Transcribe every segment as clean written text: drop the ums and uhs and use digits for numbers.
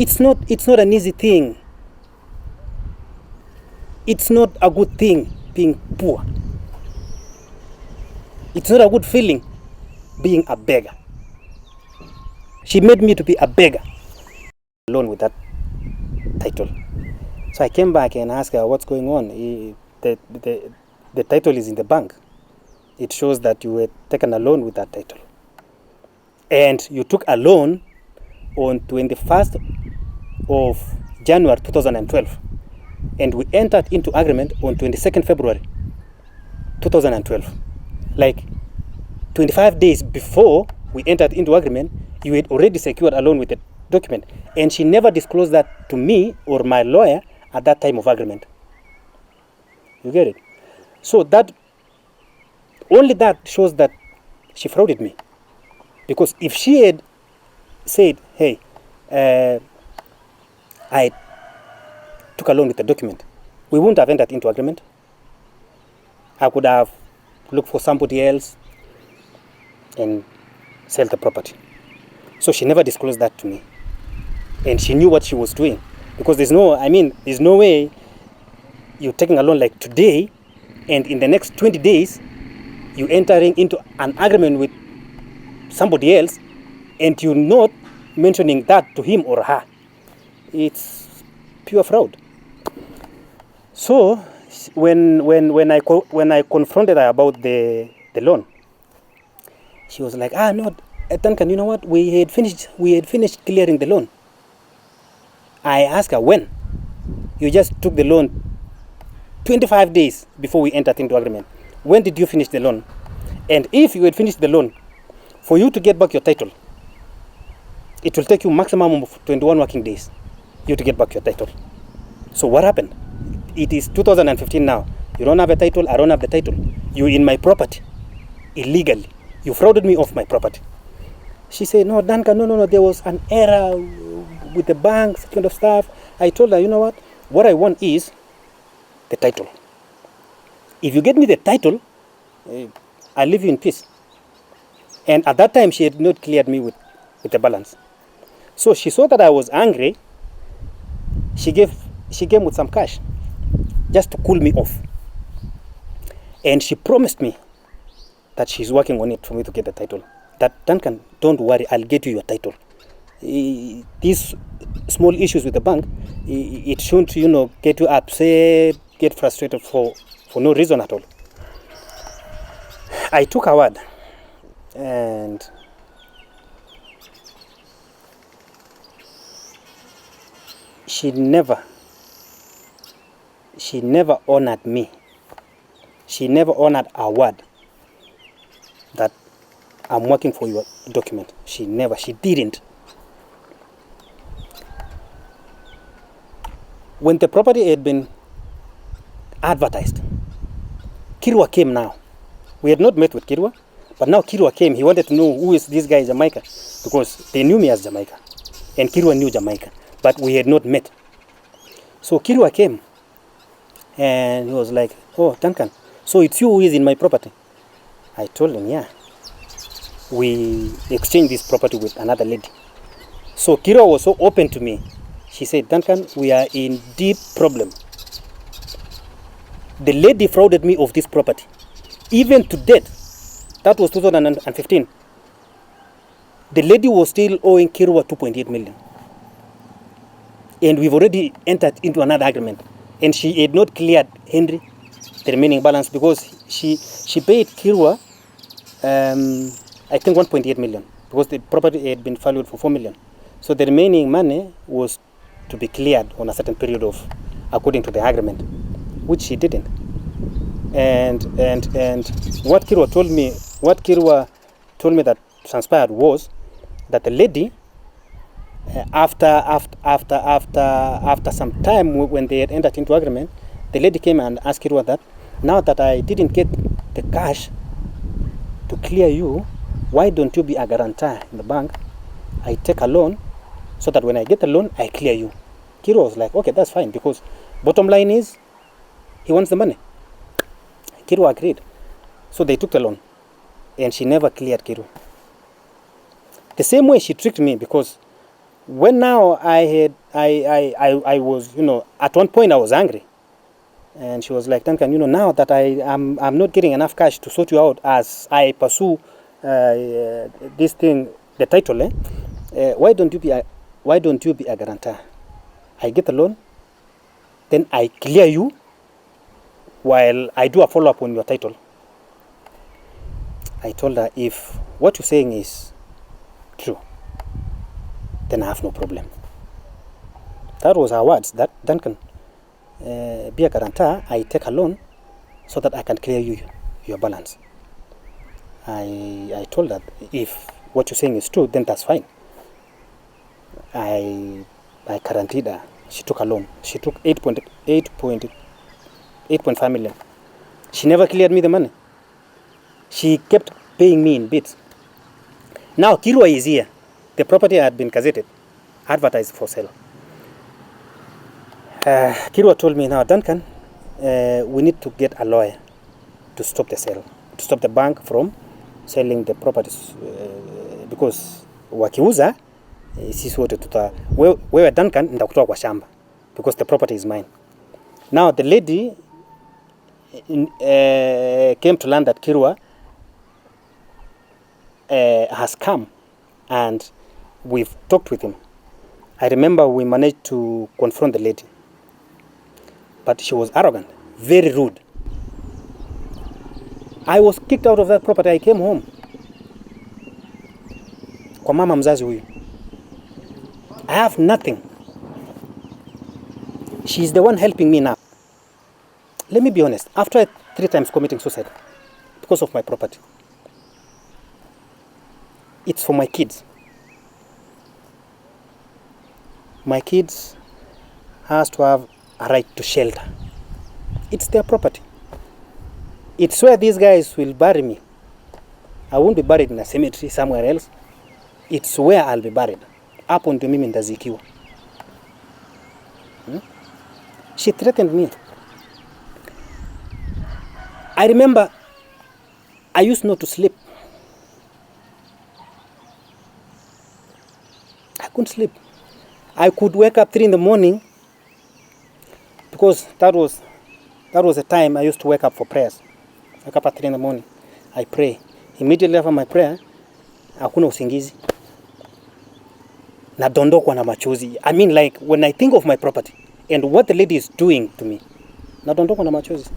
It's not an easy thing. It's not a good thing being poor. It's not a good feeling being a beggar. She made me to be a beggar alone with that title. So I came back and asked her what's going on. The title is in the bank. It shows that you were taken a loan with that title. And you took a loan on 21st of January 2012. And we entered into agreement on 22nd February 2012. Like 25 days before we entered into agreement, you had already secured a loan with the document. And she never disclosed that to me or my lawyer at that time of agreement. You get it? So that, only that shows that she frauded me. Because if she had said, hey, I took a loan with the document, we wouldn't have entered into agreement. I could have looked for somebody else and sell the property. So she never disclosed that to me. And she knew what she was doing. Because there's no way you're taking a loan like today and in the next 20 days you're entering into an agreement with somebody else and you're not mentioning that to him or her. It's pure fraud. So when I confronted her about the loan, she was like, no, Duncan, you know what? We had finished clearing the loan. I asked her, when? You just took the loan 25 days before we entered into agreement. When did you finish the loan? And if you had finished the loan, for you to get back your title, it will take you maximum of 21 working days you to get back your title. So what happened? It is 2015 now. You don't have a title, I don't have the title. You're in my property illegally. You frauded me off my property. She said, no, Duncan, no, there was an error with the bank, that kind of stuff. I told her, you know what I want is the title. If you get me the title, I'll leave you in peace. And at that time, she had not cleared me with the balance. So she saw that I was angry. She came with some cash just to cool me off. And she promised me that she's working on it for me to get the title. That, Duncan, don't worry, I'll get you your title. These small issues with the bank, it shouldn't, get you upset, get frustrated for no reason at all. I took her word, and she never honored me. She never honored our word that I'm working for your document. She didn't. When the property had been advertised, Kirwa came now. We had not met with Kirwa, but now Kirwa came. He wanted to know who is this guy in Jamaica, because they knew me as Jamaica, and Kirwa knew Jamaica, but we had not met. So Kirwa came, and he was like, oh, Duncan, so it's you who is in my property? I told him, yeah. We exchanged this property with another lady. So Kirwa was so open to me. She said, Duncan, we are in deep problem. The lady frauded me of this property. Even to date, that was 2015. The lady was still owing Kirwa 2.8 million. And we've already entered into another agreement. And she had not cleared Henry the remaining balance, because she paid Kirwa, I think 1.8 million, because the property had been valued for 4 million. So the remaining money was to be cleared on a certain period of, according to the agreement, which she didn't. And what Kirwa told me that transpired was that the lady, after some time when they had entered into agreement, the lady came and asked Kirwa that, now that I didn't get the cash to clear you, why don't you be a guarantor in the bank? I take a loan so that when I get the loan, I clear you. Kirwa was like, okay, that's fine, because bottom line is he wants the money. Kirwa agreed. So they took the loan, and she never cleared Kirwa. The same way she tricked me, because When now I was, at one point I was angry. And she was like, Duncan, now that I'm not getting enough cash to sort you out as I pursue this thing, the title, why don't you be a guarantor? I get a loan, then I clear you while I do a follow-up on your title. I told her, if what you're saying is true, then I have no problem. That was her words, that Duncan, be a guarantor, I take a loan so that I can clear you your balance. I told her, if what you're saying is true, then that's fine. I guaranteed her. She took a loan. She took 8.5 million. She never cleared me the money. She kept paying me in bits. Now Kirwa is here. The property had been gazetted, advertised for sale. Kirwa told me, now Duncan, we need to get a lawyer to stop the sale, to stop the bank from selling the properties, because wakiuza sisi wote wewe Duncan nitakutoa kwa shamba because the property is mine. Now the lady came to learn that Kirwa has come, and we've talked with him. I remember we managed to confront the lady, but she was arrogant, very rude. I was kicked out of that property. I came home kwa mama mzazi huyu. I have nothing. She's the one helping me now. Let me be honest. After 3 times committing suicide because of my property, it's for my kids. My kids has to have a right to shelter. It's their property. It's where these guys will bury me. I won't be buried in a cemetery somewhere else. It's where I'll be buried. Hapo ndio mimi ndazikiwa. She threatened me. I remember I used not to sleep. I couldn't sleep. I could wake up 3 in the morning because that was the time I used to wake up for prayers. Wake up at 3 in the morning. I pray. Immediately after my prayer, hakuna usingizi. Nadondokwa na machozi. I mean, like, when I think of my property and what the lady is doing to me, nadondokwa na machozi.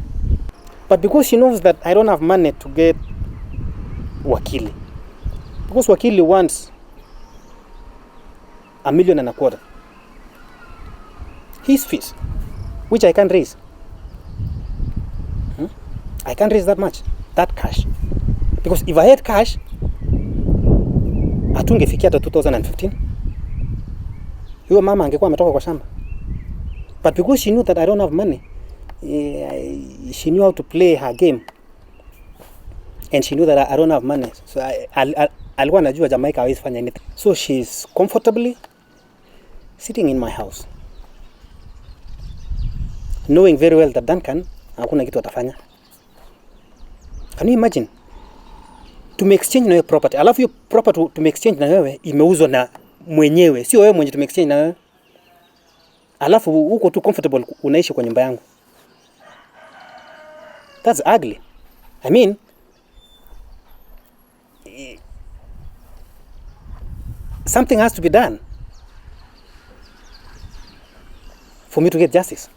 But because she knows that I don't have money to get wakili, because wakili wants $1.25 million, his fees, which I can't raise. I can't raise that much, that cash. Because if I had cash, hatungefikia hata 2015. Huyo mama angekuwa ametoka kwa shamba. But because she knew that I don't have money, she knew how to play her game. And she knew that I don't have money. So alikuwa anajua Jamaica hawezi fanya anything. So she's comfortably sitting in my house, knowing very well that Duncan hakuna kitu atafanya. Can you imagine? Tume-exchange na wewe property. Alafu hiyo property tume-exchange na wewe imeuzwa na mwenyewe. Sio wewe mwenye tume-exchange na wewe. Alafu uko tu comfortable unaishi kwa nyumba yangu. That's ugly. I mean, something has to be done for me to get justice.